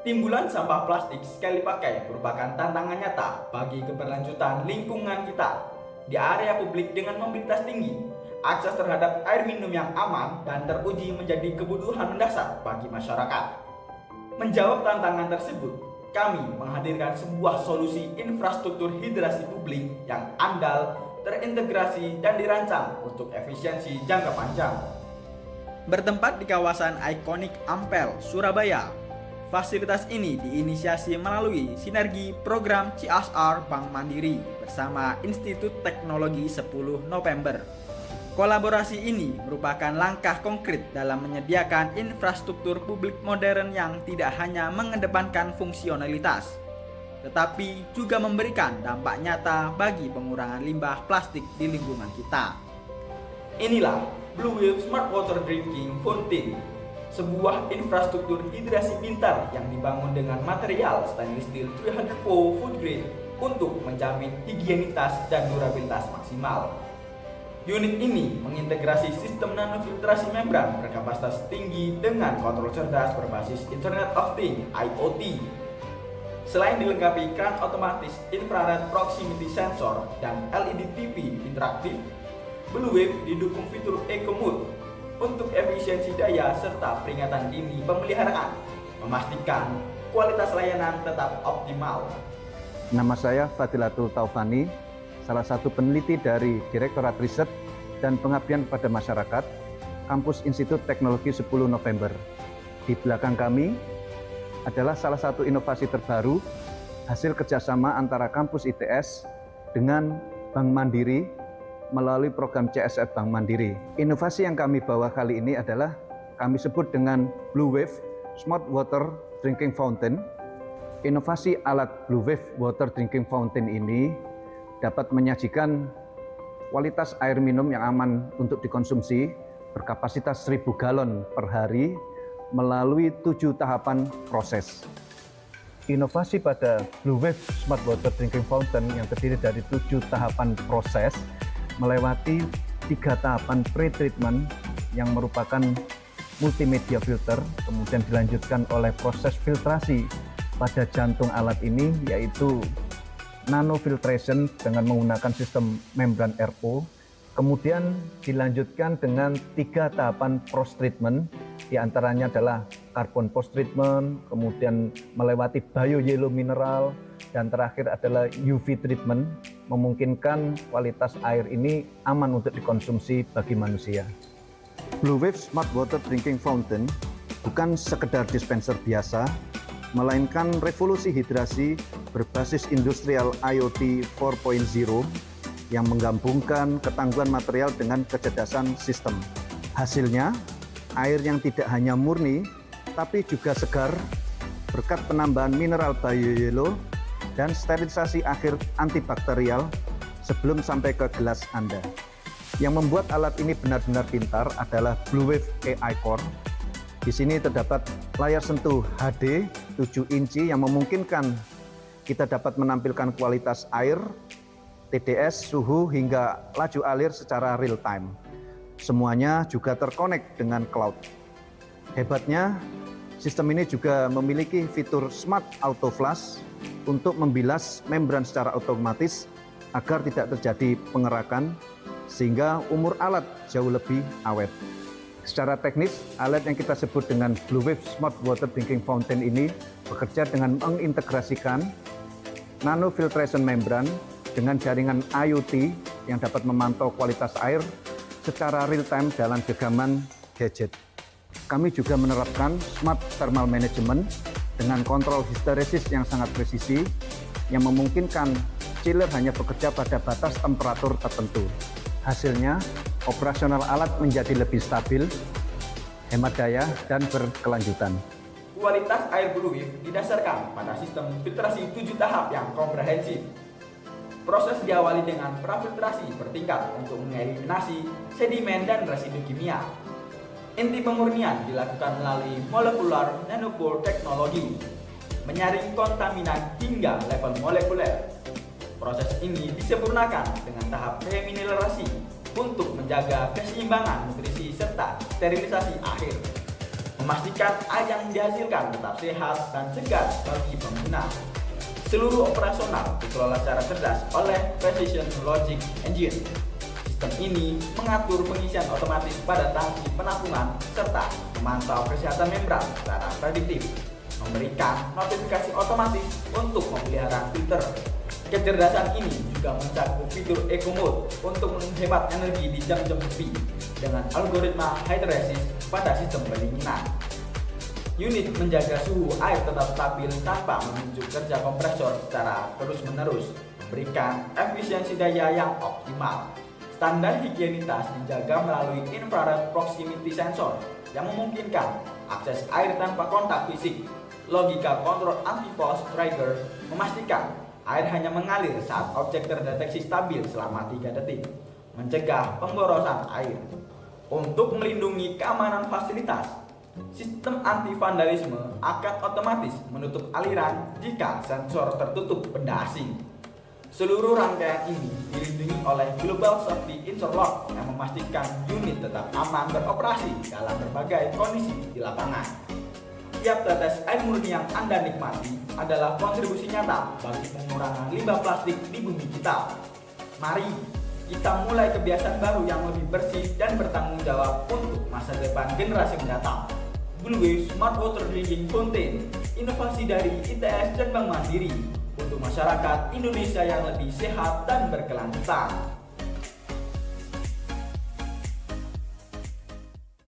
Timbulan sampah plastik sekali pakai merupakan tantangan nyata bagi keberlanjutan lingkungan kita. Di area publik dengan mobilitas tinggi, akses terhadap air minum yang aman dan teruji menjadi kebutuhan mendasar bagi masyarakat. Menjawab tantangan tersebut, kami menghadirkan sebuah solusi infrastruktur hidrasi publik yang andal, terintegrasi, dan dirancang untuk efisiensi jangka panjang. Bertempat di kawasan ikonik Ampel, Surabaya, fasilitas ini diinisiasi melalui sinergi program CSR Bank Mandiri bersama Institut Teknologi 10 November. Kolaborasi ini merupakan langkah konkret dalam menyediakan infrastruktur publik modern yang tidak hanya mengedepankan fungsionalitas, tetapi juga memberikan dampak nyata bagi pengurangan limbah plastik di lingkungan kita. Inilah Blue Wave Smart Water Drinking Fountain, sebuah infrastruktur hidrasi pintar yang dibangun dengan material stainless steel 304 food grade untuk menjamin higienitas dan durabilitas maksimal. Unit ini mengintegrasi sistem nanofiltrasi membran berkapasitas tinggi dengan kontrol cerdas berbasis Internet of Things (IoT). Selain dilengkapi keran otomatis infrared proximity sensor dan LED TV interaktif, Blue Wave didukung fitur Eco Mode untuk efisiensi daya serta peringatan dini pemeliharaan, memastikan kualitas layanan tetap optimal. Nama saya Fadilatul Taufani, salah satu peneliti dari Direktorat Riset dan Pengabdian kepada Masyarakat, Kampus Institut Teknologi 10 November. Di belakang kami adalah salah satu inovasi terbaru hasil kerjasama antara kampus ITS dengan Bank Mandiri melalui program CSR Bank Mandiri. Inovasi yang kami bawa kali ini adalah kami sebut dengan Blue Wave Smart Water Drinking Fountain. Inovasi alat Blue Wave Water Drinking Fountain ini dapat menyajikan kualitas air minum yang aman untuk dikonsumsi berkapasitas 1000 galon per hari melalui 7 tahapan proses. Inovasi pada Blue Wave Smart Water Drinking Fountain yang terdiri dari 7 tahapan proses melewati 3 tahapan pre-treatment yang merupakan multimedia filter, kemudian dilanjutkan oleh proses filtrasi pada jantung alat ini, yaitu nanofiltration dengan menggunakan sistem membran RO, kemudian dilanjutkan dengan 3 tahapan post-treatment, diantaranya adalah carbon post-treatment, kemudian melewati bio-yellow mineral, dan terakhir adalah UV treatment, memungkinkan kualitas air ini aman untuk dikonsumsi bagi manusia. Blue Wave Smart Water Drinking Fountain bukan sekedar dispenser biasa, melainkan revolusi hidrasi berbasis industrial IoT 4.0 yang menggabungkan ketangguhan material dengan kecerdasan sistem. Hasilnya, air yang tidak hanya murni, tapi juga segar berkat penambahan mineral bio-yellow dan sterilisasi akhir antibakterial sebelum sampai ke gelas Anda. Yang membuat alat ini benar-benar pintar adalah Blue Wave AI Core. Di sini terdapat layar sentuh HD 7 inci yang memungkinkan kita dapat menampilkan kualitas air, TDS, suhu, hingga laju alir secara real time. Semuanya juga terkonek dengan cloud. Hebatnya, sistem ini juga memiliki fitur Smart Auto Flush untuk membilas membran secara otomatis agar tidak terjadi pengerakan, sehingga umur alat jauh lebih awet. Secara teknis, alat yang kita sebut dengan Blue Wave Smart Water Drinking Fountain ini bekerja dengan mengintegrasikan nanofiltration membran dengan jaringan IoT yang dapat memantau kualitas air secara real time dalam genggaman gadget. Kami juga menerapkan Smart Thermal Management dengan kontrol histeresis yang sangat presisi yang memungkinkan chiller hanya bekerja pada batas temperatur tertentu. Hasilnya, operasional alat menjadi lebih stabil, hemat daya, dan berkelanjutan. Kualitas air Blue Wave didasarkan pada sistem filtrasi 7 tahap yang komprehensif. Proses diawali dengan prafiltrasi bertingkat untuk mengeliminasi sedimen dan residu kimia. Inti pemurnian dilakukan melalui molekular nanopore teknologi, menyaring kontaminan hingga level molekuler. Proses ini disempurnakan dengan tahap remineralisasi untuk menjaga keseimbangan nutrisi serta sterilisasi akhir. memastikan air yang dihasilkan tetap sehat dan segar bagi pengguna. Seluruh operasional dikelola secara cerdas oleh Precision Logic Engine. Sistem ini mengatur pengisian otomatis pada tangki penampungan serta memantau kesehatan membran secara prediktif, memberikan notifikasi otomatis untuk memelihara filter. Kecerdasan ini juga mencakup fitur Eco Mode untuk menghemat energi di jam-jam sepi dengan algoritma hydrolysis pada sistem pendinginan. Unit menjaga suhu air tetap stabil tanpa menunjuk kerja kompresor secara terus-menerus, memberikan efisiensi daya yang optimal. Standar higienitas dijaga melalui infrared proximity sensor yang memungkinkan akses air tanpa kontak fisik. Logika kontrol anti-false trigger memastikan air hanya mengalir saat objek terdeteksi stabil selama 3 detik, mencegah pemborosan air. Untuk melindungi keamanan fasilitas, sistem anti-vandalisme akan otomatis menutup aliran jika sensor tertutup benda asing. Seluruh rangkaian ini dilindungi oleh Global Safety Interlock yang memastikan unit tetap aman beroperasi dalam berbagai kondisi di lapangan. Tiap tetes air murni yang Anda nikmati adalah kontribusi nyata bagi pengurangan limbah plastik di bumi kita. Mari kita mulai kebiasaan baru yang lebih bersih dan bertanggung jawab untuk masa depan generasi mendatang. Bluewave Smart Water Drinking Fountain, inovasi dari ITS dan Bank Mandiri untuk masyarakat Indonesia yang lebih sehat dan berkelanjutan.